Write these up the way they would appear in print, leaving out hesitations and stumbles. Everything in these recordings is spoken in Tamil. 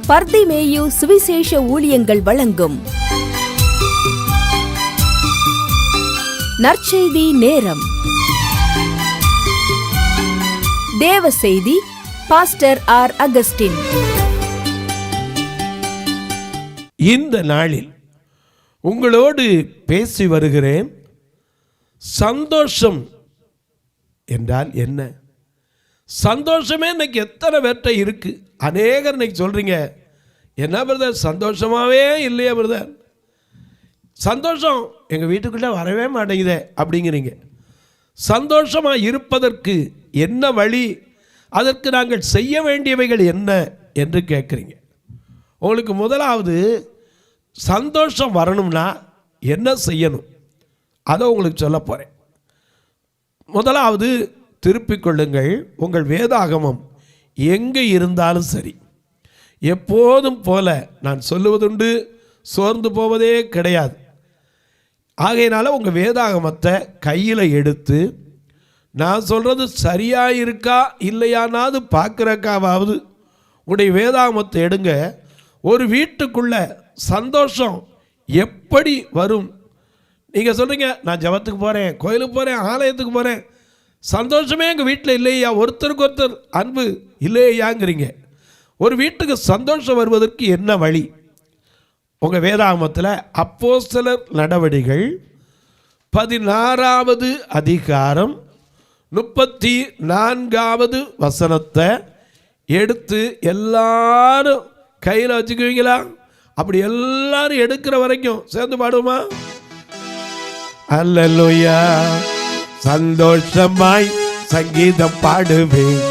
பர்திமேயு சுவிசேஷ ஊழியங்கள் வழங்கும் நற்செய்தி நேரம். தேவ செய்தி பாஸ்டர் ஆர். அகஸ்டின். இந்த நாளில் உங்களோடு பேசி வருகிறேன். சந்தோஷம் என்றால் என்ன? சந்தோஷமே இன்னைக்கு எத்தனை பேர்ட்ட இருக்கு? அநேகர் இன்னைக்கு சொல்றீங்க, என்ன பிரதர் சந்தோஷமாவே இல்லையா பிரதர், சந்தோஷம் எங்கள் வீட்டுக்குள்ளே வரவே மாட்டேங்குதே அப்படிங்கிறீங்க. சந்தோஷமாக இருப்பதற்கு என்ன வழி, அதற்கு நாங்கள் செய்ய வேண்டியவைகள் என்ன என்று கேட்குறீங்க. உங்களுக்கு முதலாவது சந்தோஷம் வரணும்னா என்ன செய்யணும் அதை உங்களுக்கு சொல்ல போகிறேன். முதலாவது திருப்பிக் கொள்ளுங்கள், உங்கள் வேதாகமம் எங்கே இருந்தாலும் சரி, எப்போதும் போல நான் சொல்லுவதுண்டு, சோர்ந்து போவதே கிடையாது. ஆகையினால உங்கள் வேதாகமத்தை கையில் எடுத்து, நான் சொல்கிறது சரியாக இருக்கா இல்லையானாவது பார்க்குறக்காவது உங்களுடைய வேதாகமத்தை எடுங்க. ஒரு வீட்டுக்குள்ளே சந்தோஷம் எப்படி வரும்? நீங்கள் சொல்கிறீங்க, நான் ஜபத்துக்கு போகிறேன், கோயிலுக்கு போகிறேன், ஆலயத்துக்கு போகிறேன், சந்தோஷமே எங்கள் வீட்டில் இல்லையா, ஒருத்தருக்கு ஒருத்தர் அன்பு இல்லையாங்கிறீங்க. ஒரு வீட்டுக்கு சந்தோஷம் வருவதற்கு என்ன வழி? உங்கள் வேதாகமத்தில் அப்போஸ்தலர் நடவடிக்கைகள் 16வது அதிகாரம் 34வது வசனத்தை எடுத்து எல்லாரும் கையில் வச்சுக்குவீங்களா? அப்படி எல்லாரும் எடுக்கிற வரைக்கும் சேர்ந்து பாடுமா? அல்லேலூயா. சந்தோஷமாய் சங்கீதம் பாடுவேன்,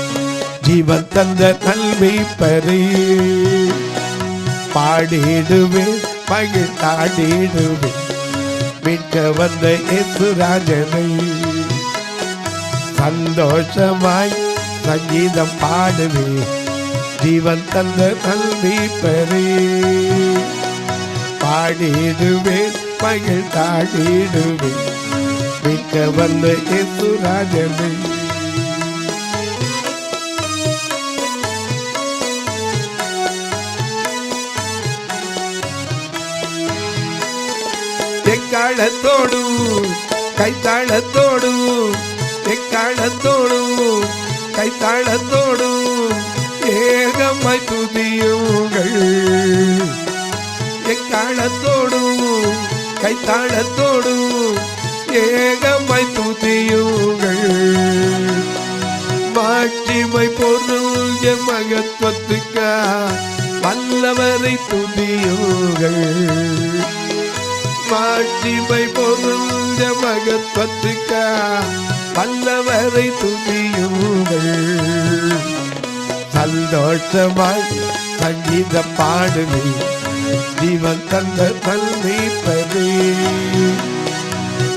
ஜீவன் தந்த நல்மீட்பரே. பாடிடுவேன், மகிழ்ந்தாடிடுவேன், மீட்க வந்த இயேசுராஜனை. சந்தோஷமாய் சங்கீதம் பாடுவேன், ஜீவன் தந்த நல்மீட்பரே. பாடிடுவேன், மகிழ்ந்தாடிடுவேன், மீட்க வந்த இயேசுராஜனை. எக்காலத்தோடு கைத்தாளத்தோடு, எக்காலத்தோடு கைத்தாளத்தோடு ஏகமாய் துதியுங்கள். எக்காலத்தோடு கைத்தாளத்தோடு ஏகமாய் துதியுங்கள். மாட்சிமை பொருள் மகத்துவத்துக்கா வல்லவரை துதியுங்கள். மாட்சிமை பொருள் மகத்துவத்துக்கா வல்லவரை துதியுங்கள். சந்தோஷமாய் சங்கீதம் பாடுவே, ஜீவன் தந்த நல்மீட்பரே.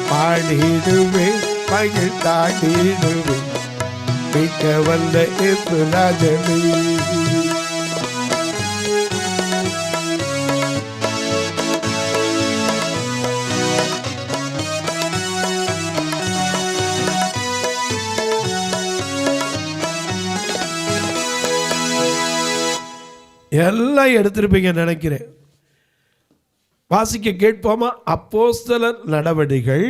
பாடிடுவேன், மகிழ்ந்தாடிடுவேன், மீட்க வந்த இயேசுராஜனை. எல்லாம் எடுத்திருப்பீங்க நினைக்கிறேன். வாசிக்க கேட்போமா? அப்போஸ்தலர் நடவடிக்கைகள்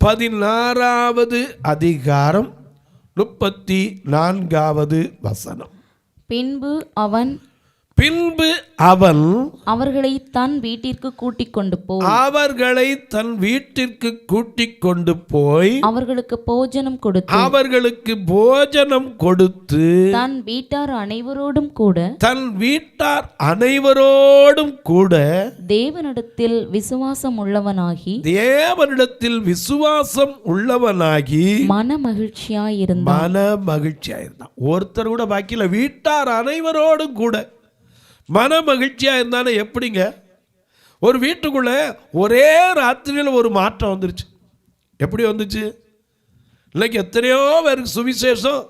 16வது அதிகாரம் 34வது வசனம். பின்பு அவன் அவர்களை தன் வீட்டிற்கு கூட்டிக் கொண்டு போய் அவர்களுக்கு போஜனம் கொடுத்து தன் வீட்டார் அனைவரோடும் கூட தேவனிடத்தில் விசுவாசம் உள்ளவனாகி மன மகிழ்ச்சியாயிருந்தான். ஒருத்தர் கூட பாக்கியில, வீட்டார் அனைவரோடும் கூட மன மகிழ்ச்சியா இருந்தானே. எப்படிங்க? ஒரு வீட்டுக்குள்ள ஒரே ராத்திரியில் ஒரு மாற்றம் வந்துருச்சு. எப்படி வந்துச்சு? இன்னைக்கு எத்தனையோ பேருக்கு சுவிசேஷம்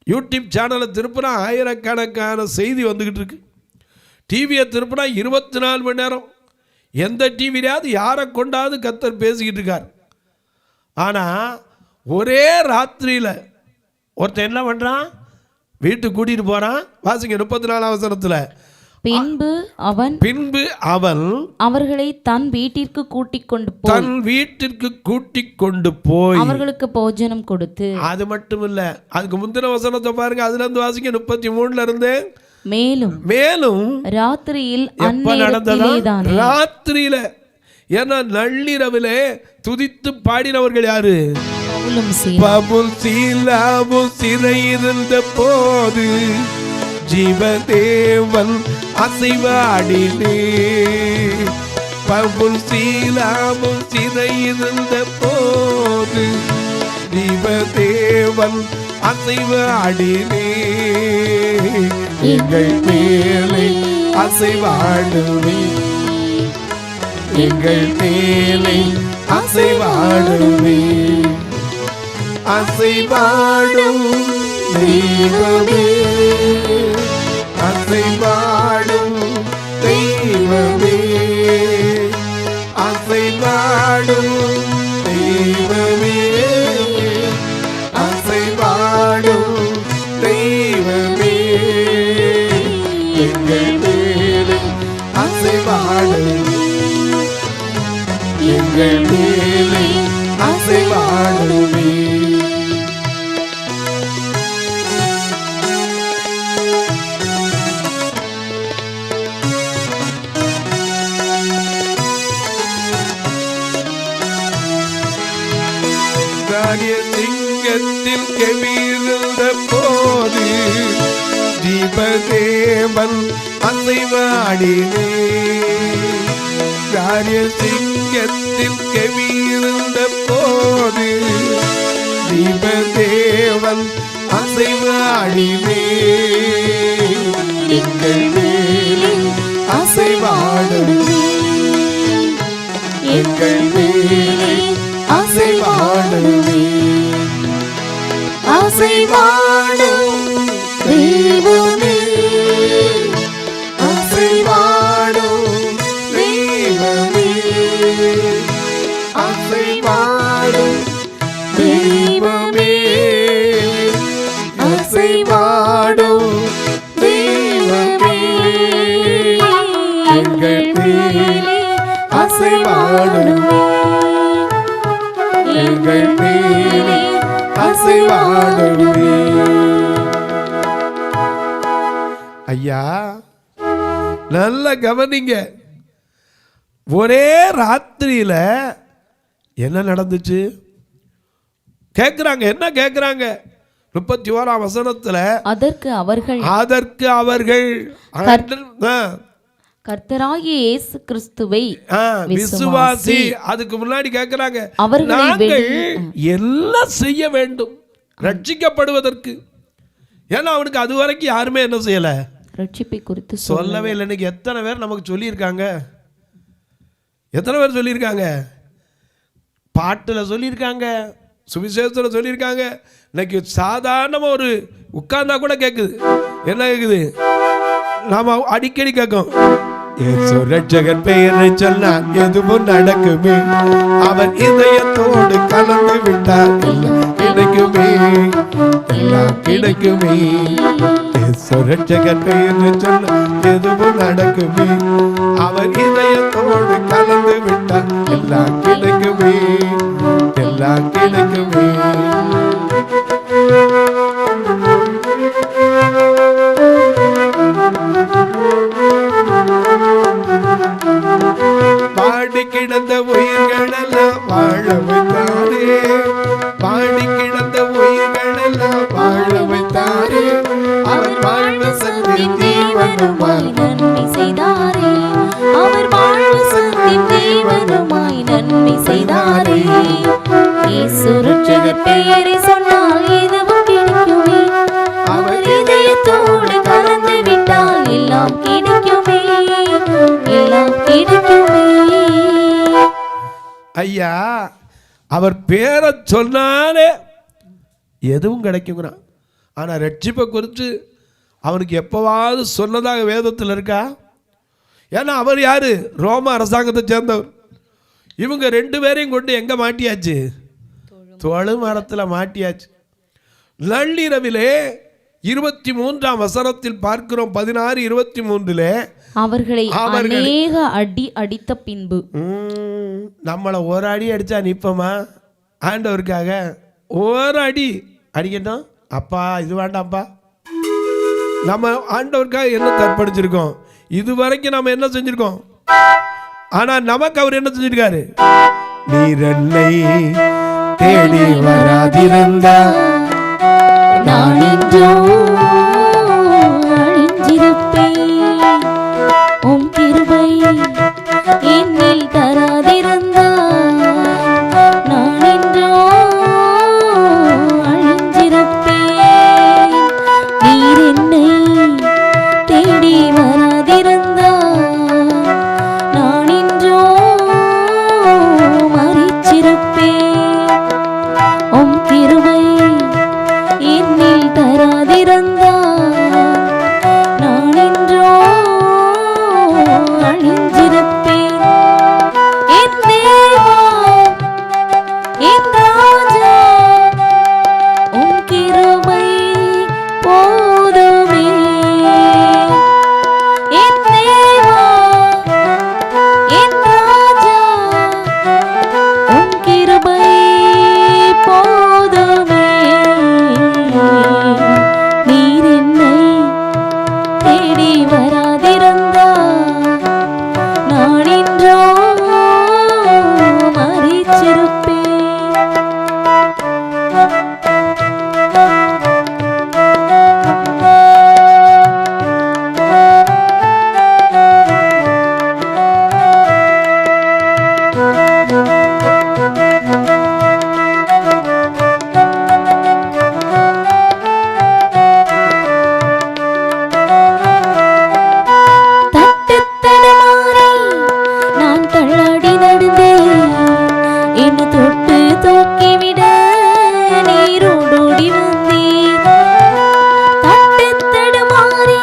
யூடியூப் சேனலை திருப்பினா ஆயிரக்கணக்கான செய்தி வந்துக்கிட்டு இருக்கு. டிவியை திருப்பினா 24 மணி நேரம் எந்த டிவிலையாவது யாரை கொண்டாவது கர்த்தர் பேசிக்கிட்டு இருக்கார். ஆனால் ஒரே ராத்திரியில் ஒருத்தன் என்ன பண்ணுறான்? வீட்டுக்கு கூட்டிட்டு போறான். வாசிங்க 34 வசனத்துல. பின்பு அவன் அவர்களை தன் வீட்டிற்கு கூட்டிக் கொண்டு போய் அவர்களுக்கு போஜனம் கொடுத்து. அது மட்டும் இல்ல, அதுக்கு முந்தின வசனத்தை பாருங்க, அதுல இருந்து வாசிங்க 33ல இருந்து. மேலும் ராத்திரியில் எப்ப நடந்ததா? ராத்திரியில. ஏன்னா நள்ளிரவிலே துதித்து பாடினவர்கள் யாரு? பவுல் சீலாவும் சிறையிருந்த போது ஜீவதேவன் அசைவாடினே. பவுல் சீலாவும் சிறையிருந்த போது ஜீவதேவன் அசைவாடினே. எங்கள் மேலே அசைவாடுவே, எங்கள் மேலே அசைவாடுவே. அசைவாடும் தெய்வமே, அசைவாடும் தெய்வமே, அசைவாடும் தெய்வமே, அசைவாடும் தெய்வமே. எங்கள் மேலே அசைவாடுவே, எங்கள் மேலே அசைவாடுவே. சிங்கத்தில் கெவியிருந்த போது ஜீவதேவன் அசைவாடினே. சிங்கத்தில் கெவியிருந்த போது ஜீவதேவன் அசைவாடினே. எங்கள் மேலே அசைவாடுவே, எங்கள் மேலே அசைவாடுவே. அசைவாடும் தெய்வமே, அசைவாடும் தெய்வமே, அசைவாடும் தெய்வமே, அசைவாடும் தெய்வமே. எங்கள் மேலே அசைவாடுவே, எங்கள் மேலே அசைவாடுவே. ஐயா நல்ல கவனிங்க. ஒரே ராத்திரியில என்ன நடந்துச்சு கேக்குறாங்க. என்ன கேக்குறாங்க? 31ஆம் வசனத்துல அதற்கு அவர்கள் கர்த்தராகிய இயேசு கிறிஸ்துவை விசுவாசி. அதுக்கு முன்னாடி கேக்குறாங்க, நாங்கள் எல்லாம் செய்ய வேண்டும் ரட்சிக்கப்படுவதற்கு. ஏன்னா அவனுக்கு அது வரைக்கும் யாருமே என்ன செய்யல, ரட்சிப்பை குறித்து சொல்லவே இல்லை. இன்னைக்கு எத்தனை பேர் நமக்கு சொல்லியிருக்காங்க? எத்தனை பேர் சொல்லியிருக்காங்க? பாட்டுல சொல்லியிருக்காங்க, சுவிசேஷத்துல சொல்லியிருக்காங்க. இன்னைக்கு சாதாரணமாக ஒரு உட்கார்ந்தா கூட கேட்குது. என்ன கேட்குது? நாம அடிக்கடி கேட்கும், ரட்சகன் பெயரை சொன்னால் எதுவும் நடக்குமே, அவன் இதயத்தோடு கலந்து விட்டார் எல்லாம் கிடைக்குமே, எல்லாம் கிடைக்குமே. ரட்சகன் பெயரை சொன்னால் எதுவும் நடக்குமே, அவன் இதயத்தோடு கலந்து விட்டார் எல்லாம் கிடைக்குமே, எல்லாம் கிடைக்குமே. பாடி கிடந்த உயிர்களெல்லாம் வாழ வைத்தாரே, பாடி கிடந்த உயிர்களெல்லாம் வாழ வைத்தாரே, அவர் வாழ்வு சத்தின் தேவனுமாய் நன்மை செய்தாரே, அவர் வாழ்வு சத்தின் தேவனுமாய் நன்மை செய்தாரே. இயேசு ரட்சகர் பெயரை சொன்னால் எதுவும் கிடைக்குமே, அவர் இதயத்தோடு கலந்து விட்டால் எல்லாம் கிடைக்குமே, எல்லாம் கிடைக்குமே. ஐயா அவர் பேரை சொன்னாலே எதுவும் கிடைக்குங்கிறான். ஆனால் ரட்சிப்பை குறித்து அவனுக்கு எப்போவாவது சொன்னதாக வேதத்தில் இருக்கா? ஏன்னா அவர் யாரு? ரோம அரசாங்கத்தை சேர்ந்தவர். இவங்க 2 பேரையும் கொண்டு எங்கே மாட்டியாச்சு? தொழு மரத்தில் மாட்டியாச்சு. நள்ளிரவிலே 23ஆம் வசனத்தில் பார்க்கிறோம். 16:23 அவர்களை அநேக அடி அடித்த பின்பு. நம்மளை ஒரு அடி அடிச்சா நிப்போமா? ஆண்டவருக்காக ஒரு அடி அடிக்கட்டும். அப்பா இது வேண்டாம்ப்பா. நம்ம ஆண்டவருக்காக என்ன தற்படிச்சிருக்கோம்? இது வரைக்கும் நம்ம என்ன செஞ்சிருக்கோம்? ஆனா நமக்கு அவர் என்ன செஞ்சிருக்காரு? நீர் என்னை தேடி வராதிருந்தா நான் என்றோ அழிஞ்சிருப்பேன். உம் கிருபை என்னில் தராதிருந்தால் நான் என்றோ அழிஞ்சிருப்பேன். நீர் என்னை தேடி வராதிருந்தால் நான் என்றோ மரிச்சிருப்பேன். உம் கிருபை என்னில் தராதிருந்தால் நான் என்றோ அழிஞ்சிருப்பேன். என் தேவா, என் ராஜா, உம் கிருபை போதுமே. என் தேவா, என் ராஜா, உம் கிருபை போதுமே. நீர் என்னை தேடி வராதிருந்தால் நான் என்றோ மரிச்சிருப்பேன். தட்டுத் தடுமாறி நான் தள்ளாடி நடந்தேன். என்னை தொட்டு தூக்கிவிட நீர் ஓடோடி வந்தீர். தட்டுத் தடுமாறி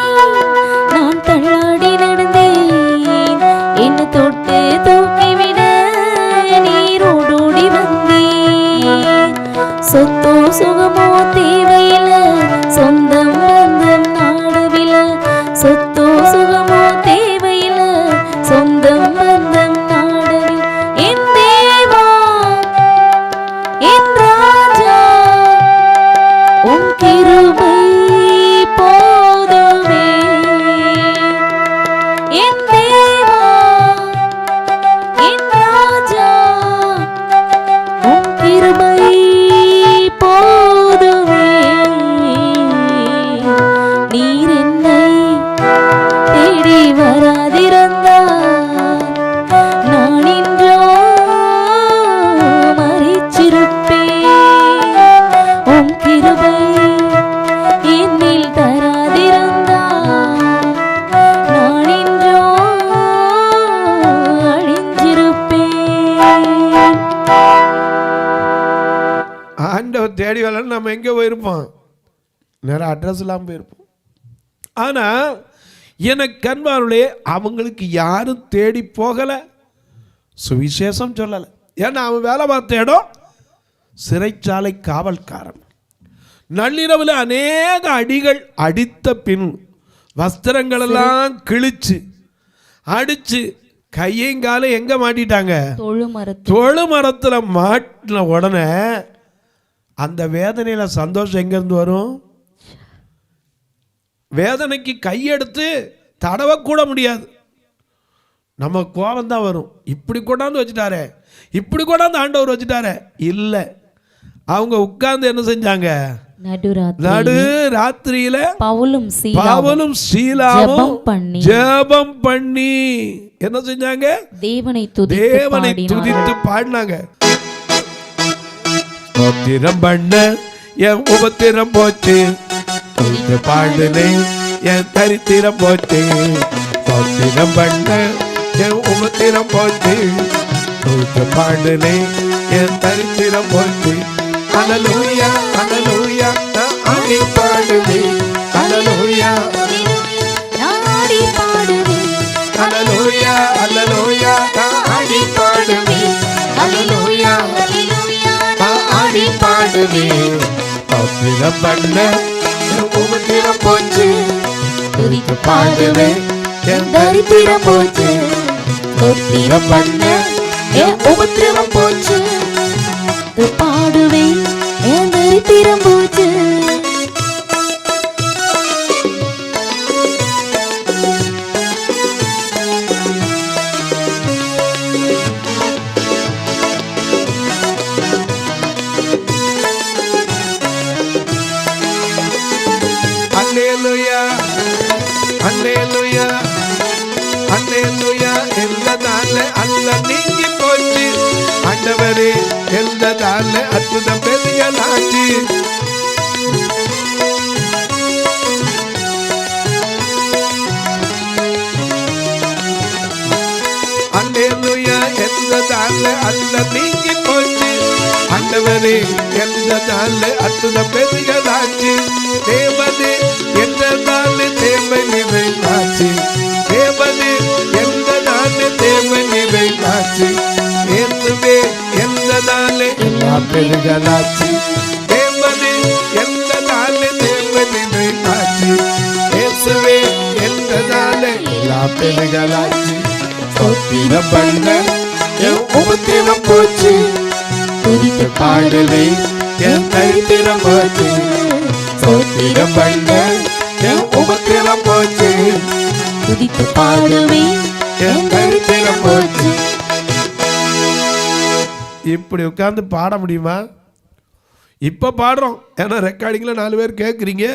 நான் தள்ளாடி நடந்தேன். என்னை தொட்டு தூக்கிவிட நீர் ஓடோடி வந்தீர். சொத்தோ சுகமோ தேவையில்ல, சொந்தம் பந்தம் நாடவில்ல. சொத்தோ சுகமோ தேவையில்ல, சொந்தம் பந்தம் நாடவில். என் தேவா, என் ராஜா, உம் கிருபை போதுமே. என் தேவா, என் ராஜா, உம் கிருபை போதுமே. நீர் என்னை தேடி வராதிருந்தால் நான் என்றோ மரிச்சிருப்பேன். உம் கிருபை என்னில் தராதிருந்தால் நான் என்றோ அழிஞ்சிருப்பேன். ஆண்டவர் தேடி வரலன்னு நம்ம எங்கே போயிருப்போம்? நேரம் அட்ரஸ் இல்லாமல் போயிருப்போம். ஆனால் எனக்கு கண்பாருளே அவங்களுக்கு யாரும் தேடி போகலை, சுவிசேஷம் சொல்லலை. ஏன்னா அவன் வேலை பார்த்த இடம் சிறைச்சாலை காவல்காரன். நள்ளிரவில் அநேக அடிகள் அடித்த பின் வஸ்திரங்களெல்லாம் கிழிச்சு அடிச்சு கையங்கால எங்க மாட்டிட்டாங்க? தொழுமரத்தில் மாட்டின உடனே அந்த வேதனையில சந்தோஷம் எங்கிருந்து வரும்? வேதனைக்கு கையெடுத்து தடவக்கூட முடியாது. நம்ம கோபம் தான் வரும். இப்படி கொண்டாந்து வச்சுட்டாரே, இப்படி கொண்டாந்து ஆண்டவர் வச்சுட்டாரே. இல்லை, அவங்க உட்கார்ந்து என்ன செஞ்சாங்க? நடு ராத்திரியில பவுலும் சீலாவும் ஜெபம் பண்ணி என்ன செஞ்சாங்க? தேவனை துதித்து பாடினாங்க. ஸ்தோத்திரம் பண்ண என் உபத்திரம் போச்சு, பாடுனே என் தரித்திரம் போச்சு. ஸ்தோத்திரம் பண்ண என் உபத்திரம் போச்சு, பாடுனே என் தரித்திரம் போச்சு. அல்லேலூயா அல்லேலூயா நான் ஆடி பாடுவேன். அல்லேலூயா நான் ஆடி பாடுவேன். அல்லேலூயா அல்லேலூயா நான் ஆடி பாடுவேன். அல்லேலூயா நான் ஆடி பாடுவேன். ஸ்தோத்திரம் பண்ண உமக்கு போச்சு, துதித்து பாடுவேன் என் தரித்திரம் போச்சு, ஸ்தோத்திரம் பண்ண என் உபத்திரவம் போச்சு, பாடுவேன் என் தரித்திரம் போச்சு. அல்லேலூயா அல்லேலூயா அல்லேலூயா எல்லதால அல்ல நீங்கி போச்சு, ஆண்டவரே எல்லதால அற்புதம் பெரியலாச்சு. அல்லேலூயா எல்லதால அல்ல நீங்கி போச்சு, ஆண்டவரே எல்லதால அற்புதம் பெரியலாச்சு. தேவனே எல்லதால தேவை நிறைவாச்சு, தேவனே எல்லதால தேவை நிறைவாச்சு, இயேசுவே எல்லதால எல்லாம் பெருகலாச்சு, தேவனே எல்லதால தேவை நிறைவாச்சு, இயேசுவே எல்லதால எல்லாம் பெருகலாச்சு. ஸ்தோத்திரம் பண்ண என் உபத்திரவம் போச்சு, துதித்து பாடுவேன் என் தரித்திரம் போச்சு, ஸ்தோத்திரம் பண்ண என் உபத்திரவம் போச்சு, துதித்து பாடுவேன் என் தரித்திரம் போச்சு. இப்படி உட்கார்ந்து பாட முடியுமா? இப்போ பாடுறோம், ஏன்னா ரெக்கார்டிங்கில் 4 பேர் கேட்குறீங்க.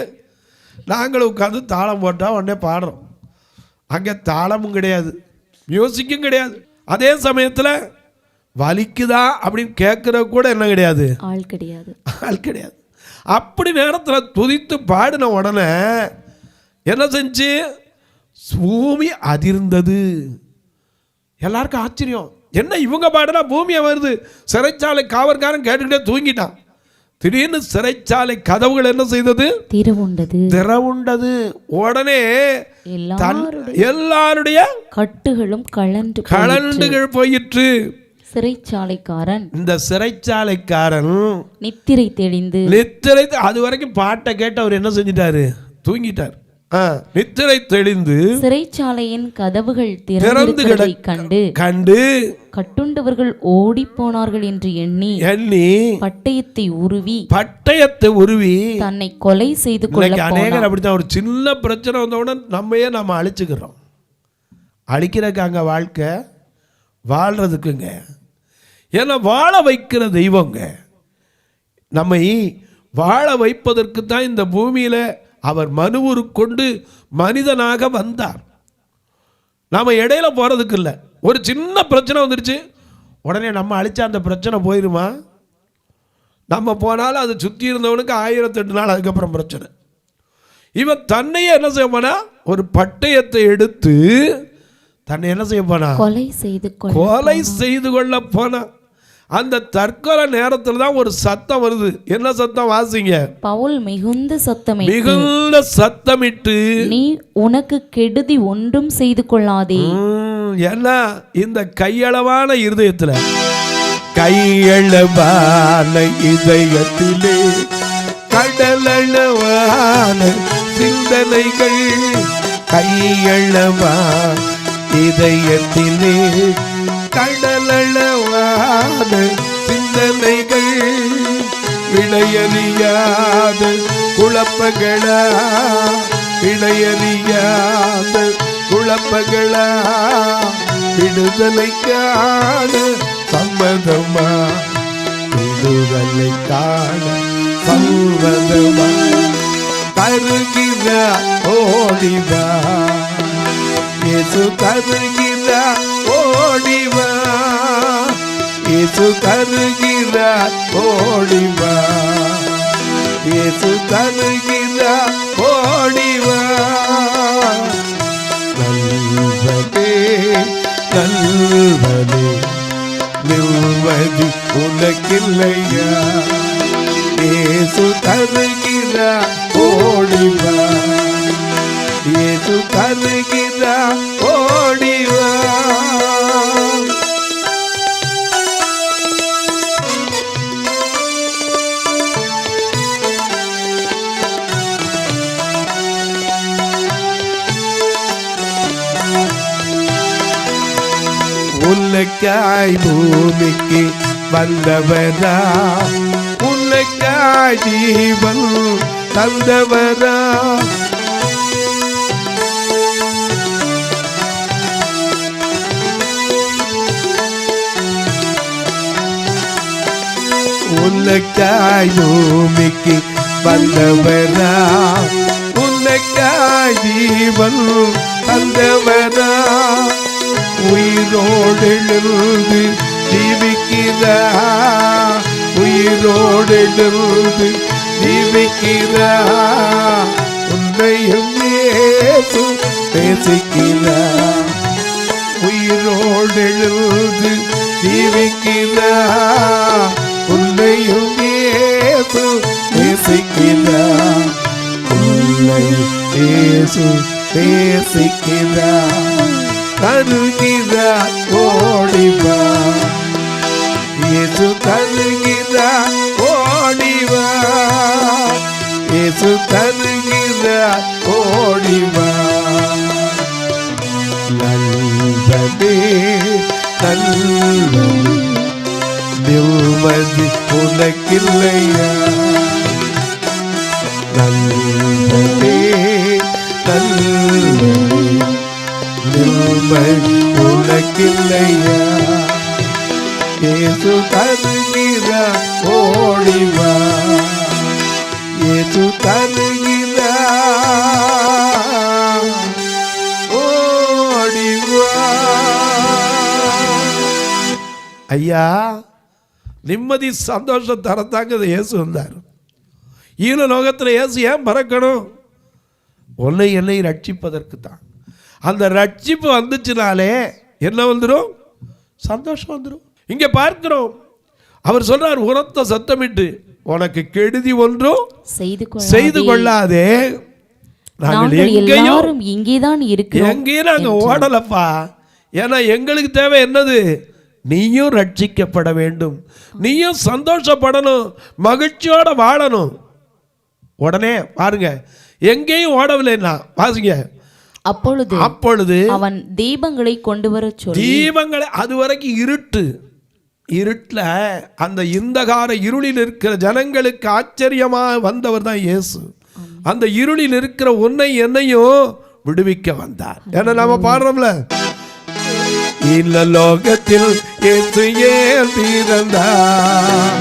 நாங்களும் உட்காந்து தாளம் போட்டால் உடனே பாடுறோம். அங்கே தாளமும் கிடையாது, மியூசிக்கும் கிடையாது. அதே சமயத்தில் வலிக்குதா அப்படின்னு கேட்குற கூட என்ன கிடையாது, ஆள் கிடையாது, ஆள் கிடையாது. அப்படி நேரத்தில் துதித்து பாடின உடனே என்ன செஞ்சு, பூமி அதிர்ந்தது. எல்லாருக்கும் ஆச்சரியம், என்ன இவங்க பாடினா பூமியை வருது. சிறைச்சாலை காவற்காரன் கேட்டுக்கிட்டே தூங்கிட்டான். திடீர்னு சிறைச்சாலை கதவுகள் என்ன செய்தது, திறவுண்டது. உடனே எல்லாருடைய கட்டுகளும் கலண்டுகள் போயிற்று. சிறைச்சாலைக்காரன், இந்த சிறைச்சாலைக்காரன் நித்திரை தெளிந்து, அது வரைக்கும் பாட்டை கேட்டு அவர் என்ன செஞ்சிட்டாரு, தூங்கிட்டார். நித்திரை தெளிந்து சிறைச்சாலையின் கதவுகள் திறந்து கண்டு கட்டுண்டவர்கள் ஓடி போனார்கள் என்று எண்ணி பட்டயத்தை உருவி தன்னை கொலை செய்து கொள்ள. அநேகர் அப்படித்தான், ஒரு சின்ன பிரச்சனை வந்தவுடன் நம்ம அழிச்சுக்கிறோம். அழிக்கிறதுக்கு அங்க வாழ்க்கை, வாழ்றதுக்குங்க. ஏன்னா வாழ வைக்கிற தெய்வங்க, நம்மை வாழ வைப்பதற்கு தான் இந்த பூமியில அவர் மனுவுரு கொண்டு மனிதனாக வந்தார். நாம் இடையில போகிறதுக்கு இல்லை. ஒரு சின்ன பிரச்சனை வந்துருச்சு, உடனே நம்ம அழிச்சா அந்த பிரச்சனை போயிடுமா? நம்ம போனாலும் அது சுற்றி இருந்தவனுக்கு 1008 நாள் அதுக்கப்புறம் பிரச்சனை. இவன் தன்னையே என்ன செய்வானா, ஒரு பட்டயத்தை எடுத்து தன்னை என்ன செய்ய போனா, கொலை செய்து கொள்ள போனா. அந்த தற்கொலை நேரத்தில் தான் ஒரு சத்தம் வருது. என்ன சத்தம் வாசிங்க? பவுல் மிகுந்த சத்தமிட்டு நீ உனக்கு கெடுதி ஒன்றும் செய்து கொள்ளாதே. ஏன்னா இந்த கையளவான இருதயத்தில், கையளவான இதயத்திலே கடலளவான சிந்தனைகள், கையளவான இதயத்திலே கடலளவான சிந்தனைகள், விடையறியாத குழப்பங்களா, விடையறியாத குழப்பங்களா, விடுதலைக்கான சம்மதமா, விடுதலை காண சம்மதமா, கருகிற ஓடிவா இயேசு, கருகிற ஓடிவா இயேசு, கருகிற ஓடிவா இயேசு, கருகிற ஓடிவா. நல்வனே நல்வனே நிம்மதி உனக்கில்லையா, இயேசு கருகிற ஓடிவா இயேசு, கருகிற ஓடிவா. உனக்காய் பூமிக்கு வந்தவரா, உனக்காய் ஜீவன் தந்தவரா. உனக்காய் பூமிக்கு வந்தவரா, உனக்காய் ஜீவன் தந்தவரா. உயிரோடு எழுந்து ஜீவிக்கிறா, உயிரோடு எழுந்து ஜீவிக்கிறா. உன்னையும் இயேசு நேசிக்கிறா, உயிரோடு எழுந்து ஜீவிக்கிறா. உன்னையும் இயேசு நேசிக்கிறா, உன்னை இயேசு நேசிக்கிறா. தருகிறா ஓடிவா, இயேசு தருகிறா ஓடிவா, இயேசு தருகிறா ஓடிவா. நல்லதே நல்லது, நிம்மதி உனக்கில்லையா. நல்லதே நல்லது, நிம்மதி உனக்கில்லையா. இயேசு தருகிறா ஓடிவா, இயேசு தருகிறா ஓடிவா. ஐயா, நிம்மதி சந்தோஷம் தரத்தாங்க இயேசு வந்தார். ஈன லோகத்தில் இயேசு ஏன் பறக்கணும்? உன்னை என்னை ரட்சிப்பதற்கு தான். அந்த ரட்சிப்பு வந்துச்சுனாலே என்ன வந்துடும்? சந்தோஷம் வந்துடும். இங்கே பார்க்கிறோம், அவர் சொல்றார், உரத்த சத்தமிட்டு உனக்கு கெடுதி ஒன்றும் செய்து கொள்ளாதே. நாங்கள் எங்கேயும் இங்கேதான் இருக்கிறோம், எங்கேயும் நாங்கள் ஓடலப்பா. ஏன்னா எங்களுக்கு தேவை என்னது? நீயும் ரட்சிக்கப்பட வேண்டும், நீயும் சந்தோஷப்படணும், மகிழ்ச்சியோட வாழணும். உடனே பாருங்க, எங்கேயும் ஓடவில்லைன்னா வாசிங்க. அப்பொழுது அவன் தீபங்களை கொண்டு வர சொல்லி, தீபங்களை, அது வரைக்கும் இருட்டில் அந்த இந்தகார இருளில் இருக்கிற ஜனங்களுக்கு ஆச்சரியமாக வந்தவர் தான் இயேசு. அந்த இருளில் இருக்கிற உன்னை என்னையும் விடுவிக்க வந்தார். ஏன்னா நாம பாடுறோம்ல, இந்த லோகத்தில் இயேசு ஏன் பிறந்தார்,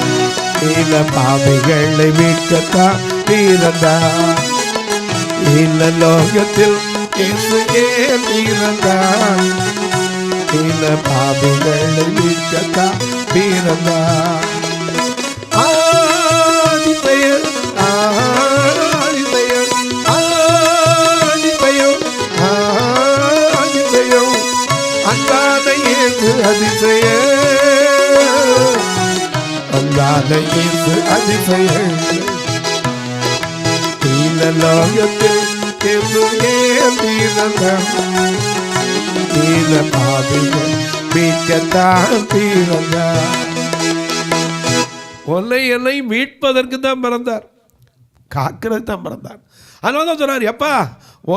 இந்த பாவிகளை மீட்கத்தான் பிறந்தார். இந்த லோகத்தில் இயேசு ஏன் பிறந்தார், இந்த பாவிகளை மீட்கத்தான் பிறந்தார். ஆதிபெயர் ஆதிபெயர் ஆதிபெயர் ஆதிபெயர் அந்தாத இயேசு அதிசயம், அந்தாத இயேசு அதிசயம். இந்த லோகத்தில் இயேசு ஏன் பிறந்தார், இந்த பாவிகள் மீட்கத்தான் பிறந்தார். உன்னை என்னை மீட்பதற்கு தான் பிறந்தார், காக்கிறது தான் பிறந்தார். அதனால தான் சொன்னார், எப்பா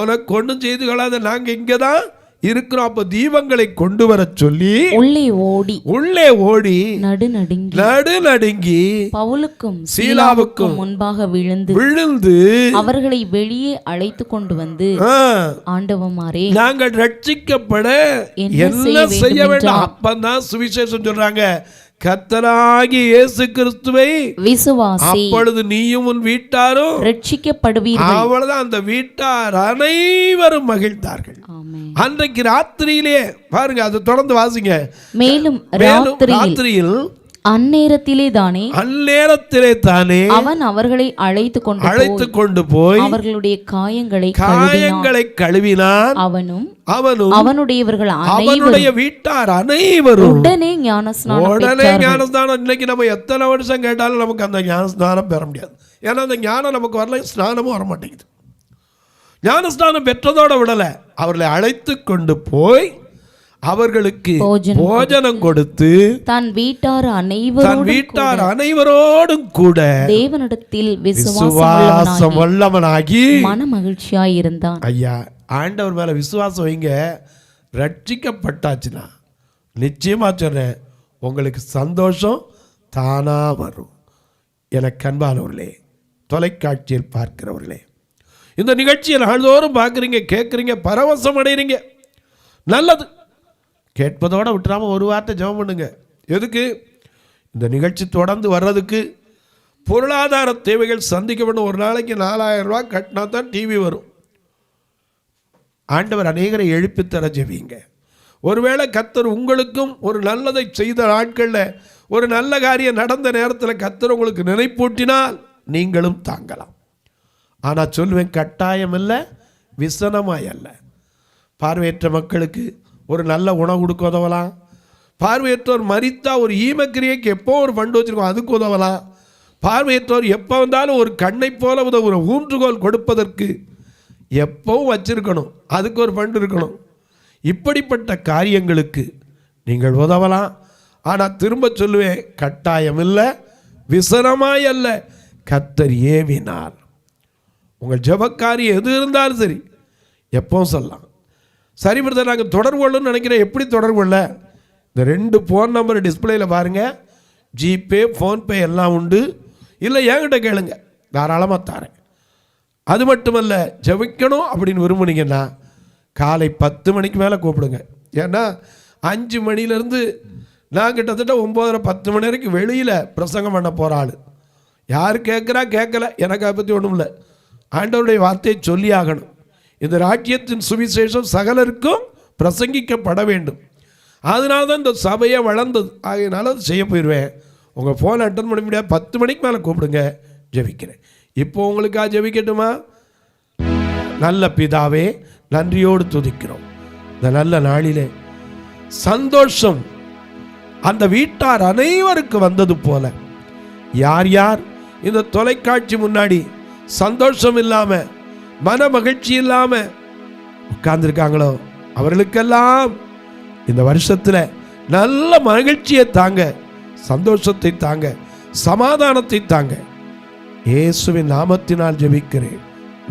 உனக்கு ஒன்றும் செய்து கொள்ளாத, நாங்கள் இங்கே தான் இருக்கிறோம். அப்போ தீபங்களை கொண்டு வர சொல்லி உள்ளே ஓடி நடுநடுங்கி பவுலுக்கும் சீலாவுக்கும் முன்பாக விழுந்து அவர்களை வெளியே அழைத்து கொண்டு வந்து, ஆண்டவமாரே, நாங்கள் ரட்சிக்கப்பட என்ன செய்ய வேண்டும்? அப்பதான் சுவிசேஷம் சொல்றாங்க, கர்த்தராகிய இயேசு கிறிஸ்துவை விசுவாசி, அப்பொழுது நீயும் உன் வீட்டாரும் ரட்சிக்கப்படுவீர்கள். அவ்வளவுதான். அந்த வீட்டார் அனைவரும் மகிழ்ந்தார்கள். அன்றைக்கு ராத்திரியிலே பாருங்க, அதை தொடர்ந்து வாசிங்க. மேலும் ராத்திரியில் அந்நேரத்திலே தானே அவன் அவர்களை அழைத்து கொண்டு போய் அவர்களுடைய காயங்களை கழுவினான். அவனும் அவனுடைய வீட்டார் அனைவரும் உடனே ஞானஸ்நானம். இன்னைக்கு நம்ம எத்தனை வருஷம் கேட்டாலும் நமக்கு அந்த ஞானஸ்நானம் பெற முடியாது. ஏன்னா அந்த ஞானம் நமக்கு வரல, ஸ்நானமும் வர மாட்டேங்குது. ஞானஸ்நானம் பெற்றதோட விடலை, அவர்களை அழைத்து கொண்டு போய் அவர்களுக்கு போஜனம் கொடுத்து தன் வீட்டார் அனைவரோடும் கூட தேவனிடத்தில் விசுவாசம் வல்லவனாகி மனமகிழ்ச்சியாய் இருந்தான். ஐயா, ஆண்டவர் மேல விசுவாசம் வைங்க. ரட்சிக்கப்பட்டாச்சுன்னா நிச்சயமாக சொல்கிறேன், உங்களுக்கு சந்தோஷம் தானாக வரும். எனக்கு அன்பானவர்களே, தொலைக்காட்சியில் பார்க்கிறவர்களே, இந்த நிகழ்ச்சியை நாள்தோறும் பார்க்குறீங்க, கேட்குறீங்க, பரவசம் அடைகிறீங்க. நல்லது. கேட்பதோடு விட்டுறாமல் ஒரு வார்த்தை ஜெபம் பண்ணுங்க. எதுக்கு? இந்த நிகழ்ச்சி தொடர்ந்து வர்றதுக்கு பொருளாதார தேவைகள் சந்திக்கப்படும். ஒரு நாளைக்கு 4000 ரூபா கட்டினா தான் டிவி வரும். ஆண்டவர் அநேகரை எழுப்பித்தர ஜெபிங்க. ஒருவேளை கர்த்தர் உங்களுக்கும் ஒரு நல்லதை செய்த நாட்களில், ஒரு நல்ல காரியம் நடந்த நேரத்தில் கர்த்தர் உங்களுக்கு நினைப்பூட்டினால் நீங்களும் தாங்கலாம். ஆனால் சொல்வேன், கட்டாயம் இல்லை, விசனமாய் அல்ல. பார்வையற்ற மக்களுக்கு ஒரு நல்ல உணவு கொடுக்க உதவலாம். பார்வையற்றோர் மரித்தா ஒரு ஈமக்கிரியைக்கு எப்போ ஒரு ஃபண்டு வச்சுருக்கோம், அதுக்கு உதவலாம். பார்வையற்றோர் எப்போ வந்தாலும் ஒரு கண்ணை போல உதவுற ஊன்றுகோல் கொடுப்பதற்கு எப்பவும் வச்சிருக்கணும், அதுக்கு ஒரு ஃபண்டு இருக்கணும். இப்படிப்பட்ட காரியங்களுக்கு நீங்கள் உதவலாம். ஆனால் திரும்ப சொல்லுவேன், கட்டாயம் இல்லை, விசனமாய் அல்ல, கர்த்தர் ஏவினார். உங்கள் ஜெபக்காரியம் எது இருந்தாலும் சரி, எப்பவும் சொல்லலாம். சரி பிரதர், நாங்கள் தொடர்பு கொள்ளணும்னு நினைக்கிறேன். எப்படி தொடர்பு கொள்ள? இந்த 2 ஃபோன் நம்பர் டிஸ்பிளேயில் பாருங்கள். ஜிபே, ஃபோன்பே எல்லாம் உண்டு. இல்லை என்கிட்ட கேளுங்க, தாராளமாக தரேன். அது மட்டுமல்ல, ஜெபிக்கணும் அப்படின்னு விரும்புனீங்கன்னா காலை 10 மணிக்கு மேலே கூப்பிடுங்க. ஏன்னா 5 மணிலேருந்து நான் கிட்டத்தட்ட 9:30-10 மணி வரைக்கும் வெளியில் பிரசங்கம் பண்ண போகிற ஆள். யார் கேட்குறா கேட்கல, எனக்கு அதை பற்றி ஒன்றும் இல்லை. ஆண்டவருடைய வார்த்தையை சொல்லி ஆகணும். இந்த ராஜ்யத்தின் சுவிசேஷம் சகலருக்கும் பிரசங்கிக்கப்பட வேண்டும். அதனால தான் இந்த சபையை வளர்ந்தது. ஆகையினால அது செய்ய போயிடுவேன். உங்கள் ஃபோனை அட்டன் பண்ண முடியாது, 10 மணிக்கு மேலே கூப்பிடுங்க, ஜெபிக்கிறேன். இப்போ உங்களுக்காக ஜெபிக்கட்டுமா? நல்ல பிதாவே, நன்றியோடு துதிக்கிறோம். இந்த நல்ல நாளிலே சந்தோஷம் அந்த வீட்டார் அனைவருக்கு வந்தது போல, யார் யார் இந்த தொலைக்காட்சி முன்னாடி சந்தோஷம் இல்லாமல், மன மகிழ்ச்சி இல்லாமல் உட்கார்ந்துருக்காங்களோ அவர்களுக்கெல்லாம் இந்த வருஷத்தில் நல்ல மகிழ்ச்சியை தாங்க, சந்தோஷத்தை தாங்க, சமாதானத்தை தாங்க. இயேசுவின் நாமத்தினால் ஜெபிக்கிறேன்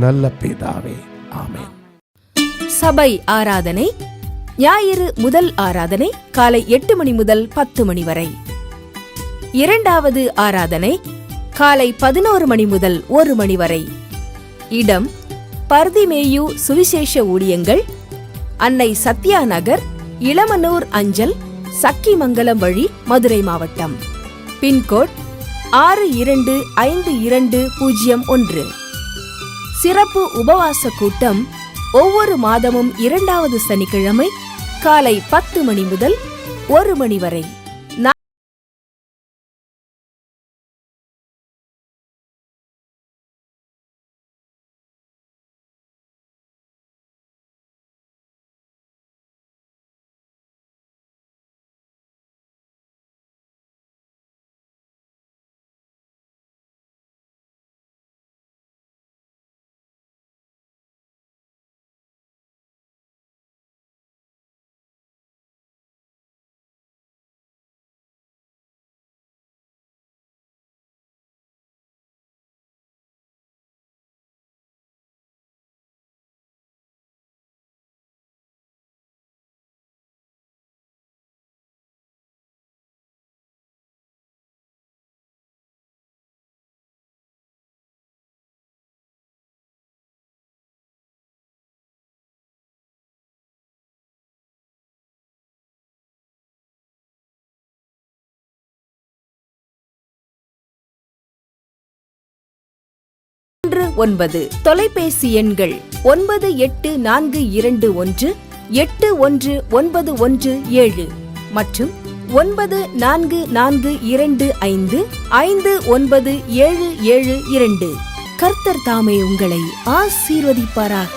நல்ல பிதாவே, ஆமென். சபை ஆராதனை ஞாயிறு முதல் ஆராதனை காலை 8 மணி முதல் 10 மணி வரை. இரண்டாவது ஆராதனை காலை 11 மணி முதல் 1 மணி வரை. இடம் பர்திமேயு சுவிசேஷ ஊழியங்கள், அன்னை சத்யா நகர், இளமனூர் அஞ்சல், சக்கிமங்கலம் வழி, மதுரை மாவட்டம். பின்கோட் 625201. சிறப்பு உபவாச கூட்டம் ஒவ்வொரு மாதமும் 2வது சனிக்கிழமை காலை 10 மணி முதல் 1 மணி வரை. தொலைபேசி எண்கள் 9842181917 மற்றும் 9442559772. கர்த்தர் தாமே உங்களை ஆசீர்வதிப்பாராக.